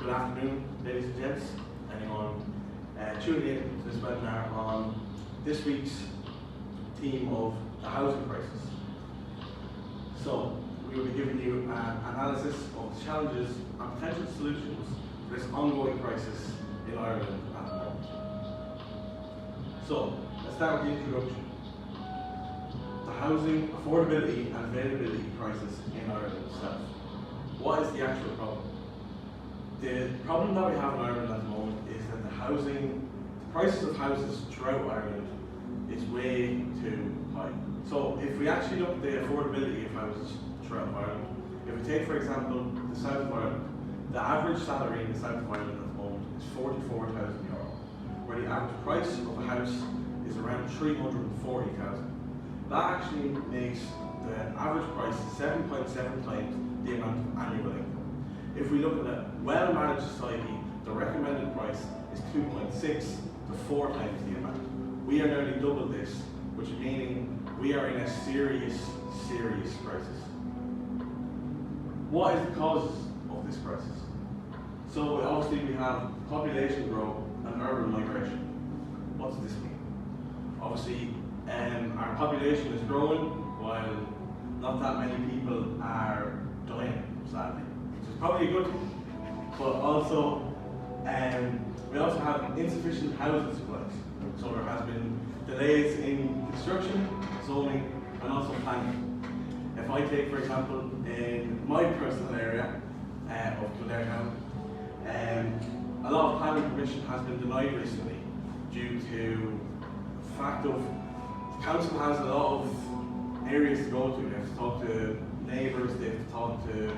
Good afternoon, ladies and gents. Anyone tuning in to this webinar on this week's theme of the housing crisis. So, we will be giving you an analysis of the challenges and potential solutions for this ongoing crisis in Ireland at the moment. So, let's start with the introduction. The housing affordability and availability crisis in Ireland itself. What is the actual problem? The problem that we have in Ireland at the moment is that the prices of houses throughout Ireland is way too high. So if we actually look at the affordability of houses throughout Ireland, if we take for example the south of Ireland, the average salary in the south of Ireland at the moment is €44,000, where the average price of a house is around €340,000. That actually makes the average price 7.7 times the amount of annual income. If we look at a well-managed society, the recommended price is 2.6 to 4 times the amount. We are nearly double this, which is meaning we are in a serious crisis. What is the causes of this crisis? So obviously we have population growth and urban migration. What does this mean? Obviously our population is growing while not that many people are dying, sadly. Which is probably a good thing, but also we also have insufficient housing supplies. So there has been delays in construction, zoning, and also planning. If I take, for example, in my personal area of Kildare Town, a lot of planning permission has been denied recently due to the fact of the council has a lot of areas to go to. They have to talk to neighbours, they have to talk to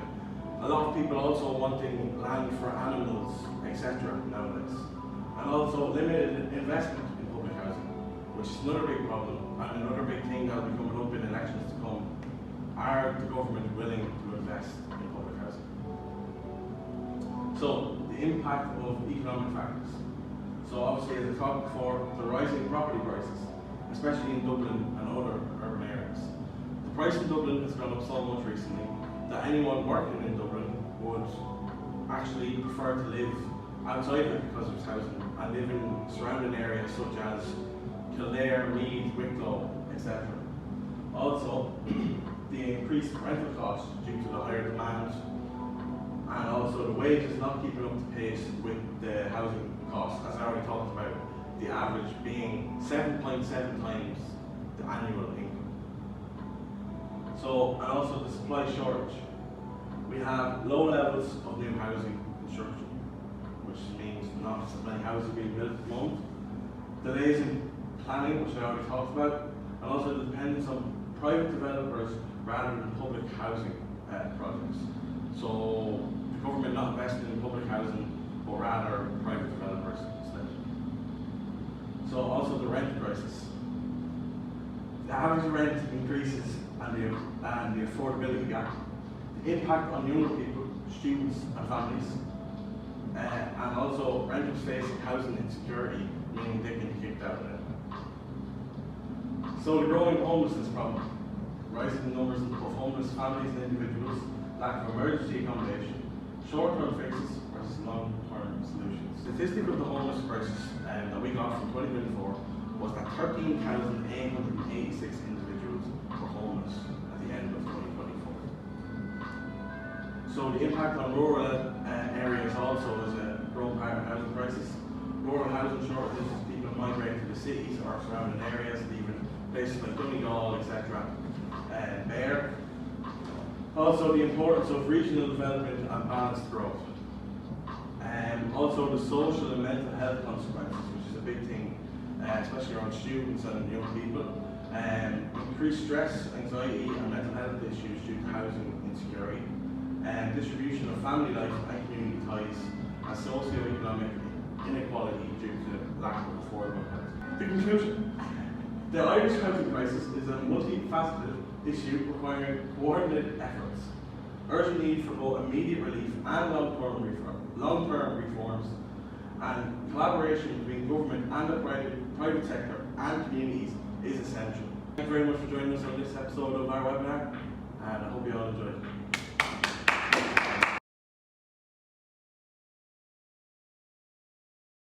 a lot of people also wanting land for animals, etc. nowadays. And also limited investment in public housing, which is another big problem and another big thing that will be coming up in elections to come. Are the government willing to invest in public housing? So, the impact of economic factors. So obviously, as I talked before, the rising property prices, especially in Dublin and other urban areas. The price in Dublin has gone up so much recently that anyone working in Dublin would actually prefer to live outside of it because of its housing and live in surrounding areas such as Kildare, Meath, Wicklow, etc. Also, the increased rental costs due to the higher demand and also the wages not keeping up to pace with the housing costs, as I already talked about, the average being 7.7 times the annual income. So, and also the supply shortage. We have low levels of new housing construction, which means not as many houses being built at the moment. Delays in planning, which I already talked about, and also the dependence on private developers rather than public housing projects. So, the government not investing in public housing, but rather private developers instead. So, also the rent crisis. The average rent increases and the affordability gap, the impact on younger people, students and families, and also renters facing housing insecurity, meaning they can be kicked out of it. So the growing homelessness problem, rising numbers of homeless families and individuals, lack of emergency accommodation, short-term fixes versus long-term solutions. Statistic of the homeless crisis that we got from 2024 was that 13,886 individuals were homeless at the end of 2024. So the impact on rural areas also is a growing part of the housing crisis. Rural housing shortages, people migrate to the cities or surrounding areas, even places like Donegal, etc. There. Also the importance of regional development and balanced growth. Also the social and mental health consequences, which is a big thing, especially around students and young people. Increased stress, anxiety and mental health issues due to housing insecurity. Distribution of family life and community ties, and socio-economic inequality due to lack of affordable housing. The conclusion. The Irish housing crisis is a multifaceted issue requiring coordinated efforts. Urgent need for both immediate relief and long-term reforms, and collaboration between government and the private sector and communities is essential. Thank you very much for joining us on this episode of our webinar, and I hope you all enjoyed it.